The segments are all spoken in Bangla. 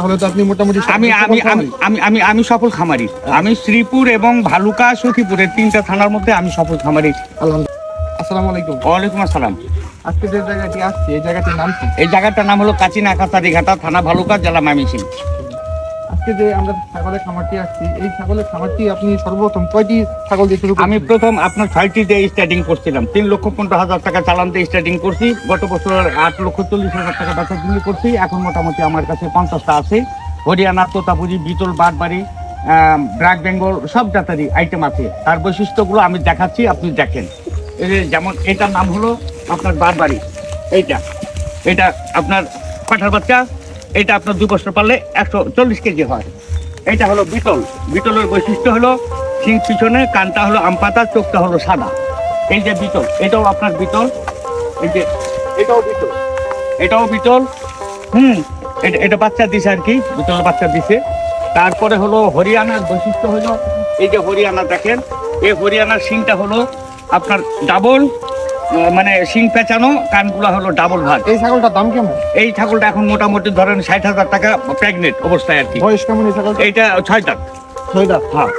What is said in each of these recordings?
তাহলে তো আপনি মোটামুটি আমি আমি আমি আমি আমি আমি সফল খামারি। আমি শ্রীপুর এবং ভালুকা সখীপুরের 3টা থানার মধ্যে আমি সফল খামারি। আলহামদুলিল্লাহ। আসসালামু আলাইকুম। ওয়ালাইকুম আসসালাম। আজকে যে জায়গাটি আসছে এই জায়গাটির নাম কি? এই জায়গাটার নাম হলো কাচিনা কাছারিঘাটা, থানা ভালুকা, জেলা ময়মনসিংহ। আজকে যে আমরা ছাগলের খামারটি আসছি, এই ছাগলের খামারটি আপনি সর্বপ্রথম কয়টি ছাগল দিয়ে শুরু আমি প্রথম আপনার 6টি দিয়ে স্টার্টিং করছিলাম। 3,15,000 টাকা চালান দিয়ে স্টার্টিং করছি। গত বছর 8,40,000 টাকা বেচা কিনে করছি। এখন মোটামুটি আমার কাছে 50টা আছে। হরিয়ানা, তোতাপুরি, বিটল, বারবারি, ব্ল্যাক বেঙ্গল সব জাতেরই আইটেম আছে। তার বৈশিষ্ট্যগুলো আমি দেখাচ্ছি, আপনি দেখেন। এই যে যেমন এটার নাম হলো আপনার বারবারি। এটা আপনার পাঠার বাচ্চা। এটা আপনার 2 বছর পারলে 140 কেজি হয়। এটা হলো বিটল। বিটলের বৈশিষ্ট্য হলো সিং পিছনে, কানটা হলো আমপাতা, চোখটা হলো সাদা। এই যে বিটল, এটাও আপনার বিটল। এই যে এটাও বিটল। এটা বাচ্চা দিছে আর কি, বিটল বাচ্চা দিছে। তারপরে হলো হরিয়ানার বৈশিষ্ট্য হলো এই যে হরিয়ানা দেখেন, এই হরিয়ানার সিংটা হলো আপনার ডাবল, মানে সিং পেঁচানো, কানগুলা হলো ডাবল ভাগ। এই ছাগলটার দাম কেমন? এই ছাগলটা এখন মোটামুটি ধরেন 60,000 টাকা প্রেগনেন্ট অবস্থায় আর কি। বয়স কেমন এই ছাগলটা? এইটা 6 দাঁত। 6 দাঁত। হ্যাঁ।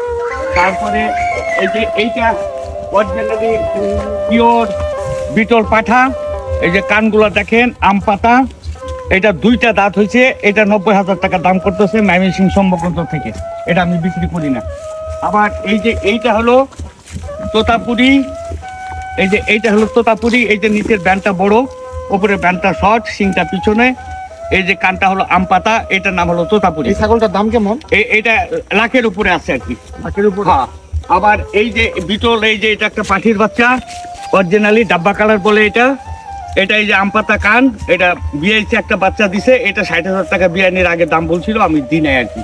তারপরে এই যে এইটা অরিজিনালি পিওর বিটল পাঠা। এই যে কানগুলা দেখেন, আম পাতা। এটা 2টা দাঁত হয়েছে। এটা 90,000 টাকা দাম করতেছে ময়মনসিংহ সম্ভবত থেকে। এটা আমি বিক্রি করি না। আবার এই যে এইটা হলো তোতাপুরি। এই যে এইটা হলো তোতাপুরি। এই যে নিচের ব্যান্ডটা বড়, উপরে ব্যান্ডটা শর্ট, সিংটা পিছনে। এই যে কানটা হলো আম পাতা। এটার নাম হলো তোতাপুরি। এই ছাগলটার দাম কেমন? এইটা লাখের উপরে আছে আর কি। লাখের উপর? হ্যাঁ। আবার এই যে বিটল, এই যে এটা একটা পাখির বাচ্চা, অরিজিনালি ডাব্বা কালার বলে এটা। এটা এই যে আমপাতা কান, এটা বিয়েছে একটা বাচ্চা দিছে। এটা 60,000 টাকা বিয়ানির আগে দাম বলছিল, আমি দিই নাই আর কি।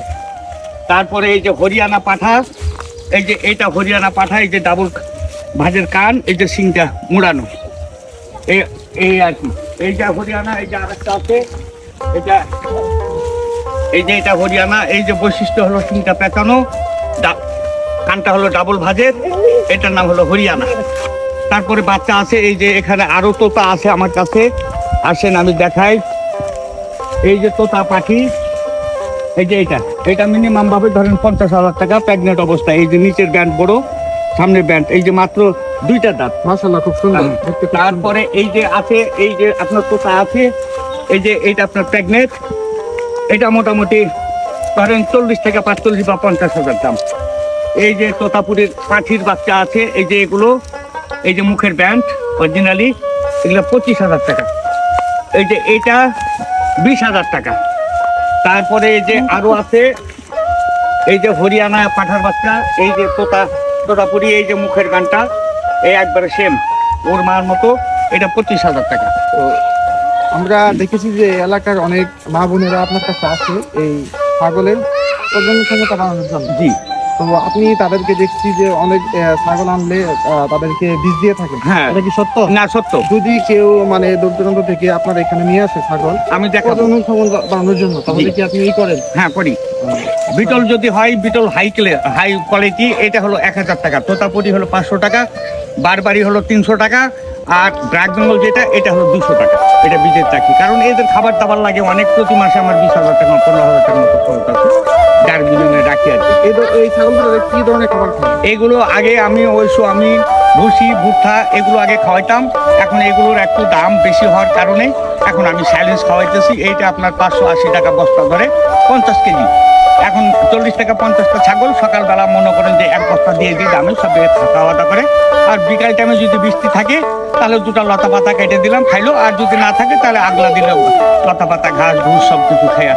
তারপরে এই যে হরিয়ানা পাঠা। এই যে এটা হরিয়ানা পাঠা। এই যে ডাবল ভাজের কান, এই যে সিংটা মুড়ানো, এই আর কি। এই যে হরিয়ানা। এই যে আরেকটা আছে, এটা এই যে এটা হরিয়ানা। এই যে বৈশিষ্ট্য হলো সিংটা পেঁচানো, কানটা হলো ডাবল ভাজের। এটার নাম হলো হরিয়ানা। তারপরে বাচ্চা আছে। এই যে এখানে আরো তোতা আছে আমার কাছে, আসেন আমি দেখাই। এই যে তোতা পাখি। এই যে এটা মিনিমাম ভাবে ধরেন 50,000 টাকা প্রেগনেন্ট অবস্থায়। এই যে নিচের ব্যান্ড বড়, সামনের ব্যান্ড। এই যে মাত্র 2টা দাঁত। মাশাআল্লাহ, খুব সুন্দর। তারপরে এই যে আছে, এই যে আপনার তোতা আছে। এই যে এটা আপনার প্রেগনেন্ট। এটা মোটামুটি ধরেন 40 থেকে 45 বা 50,000 দাম। এই যে তোতাপুরের পাখির বাচ্চা আছে। এই যে এগুলো, এই যে মুখের ব্যান্ড অরিজিনালি, এগুলো 25,000 টাকা। এই যে এটা 20,000 টাকা। তারপরে এই যে আরো আছে, এই যে হরিয়ানা পাঠার বাচ্চা। এই যে তোতাপুরি। এই যে মুখের গানটা, এই একবারে সেম ওর মার মতো। এটা 25,000 টাকা। তো আমরা দেখেছি যে এলাকার অনেক মা বোনেরা আপনার কাছে আসে এই ছাগলের প্রজনন ক্ষমতা বাড়ানোর জন্য। জি। তো আপনি তাদেরকে দেখছি যে অনেক ছাগল আনলে তাদেরকে বীজ দিয়ে থাকেন। হ্যাঁ। এটা কি সত্য? না, সত্য। যদি কেউ মানে দূর দূরান্ত থেকে আপনার এখানে নিয়ে আসে ছাগল আমি দেখাবো প্রজনন ক্ষমতা বাড়ানোর জন্য, তাহলে কি আপনি করেন? হ্যাঁ, করি। বিটল যদি হয়, বিটল হাই কোয়ালিটি, এটা হলো 1,000 টাকা। তোতাপুরি হলো 500 টাকা। বারবারি হলো 300 টাকা। আর ব্ল্যাক বেঙ্গল যেটা, এটা হলো 200 টাকা। এটা বীজের চাকরি, কারণ এদের খাবার দাবার লাগে অনেক। প্রতি মাসে আমার 20,000 টাকা 15,000 টাকার মতো খরচ আছে, যার বিনিময়ে রাখি আর কি। এই ছাগলগুলো কি ধরনের খাবার খায়? এগুলো আগে আমি ভুসি, ভুট্টা এগুলো আগে খাওয়াইতাম। এখন এগুলোর একটু দাম বেশি হওয়ার কারণে এখন আমি সাইলেন্স খাওয়াইতেছি। এইটা আপনার 580 টাকা বস্তা ধরে 50 কেজি। এখন 40 টাকা 50টা ছাগল। সকালবেলা মনে করেন যে 1 বস্তা দিয়ে দিই দামে, সব খাওয়া দাওয়া করে। আর বিকাল টাইমে যদি বৃষ্টি থাকে তাহলে 2টা লতা পাতা কেটে দিলাম, খাইলো। আর যদি না থাকে তাহলে আগলা দিলাম, লতা পাতা, ঘাস ঘুষ সব কিছু খাইয়া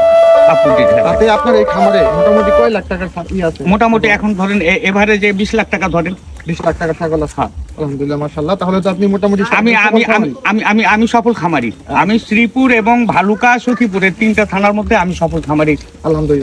আপনি দিতে। তাতে আপনার এই খামারে মোটামুটি কয় লাখ টাকার আছে? মোটামুটি এখন ধরেন এভারেজে 20 লাখ টাকা ধরেন। 20 লাখ টাকা ছাগল আছে। আলহামদুলিল্লাহ, মাশাআল্লাহ। তাহলে তো আপনি মোটামুটি আমি সফল খামারি। আমি শ্রীপুর এবং ভালুকা সখীপুরের 3টা থানার মধ্যে আমি সফল খামারি। আলহামদুলিল্লাহ।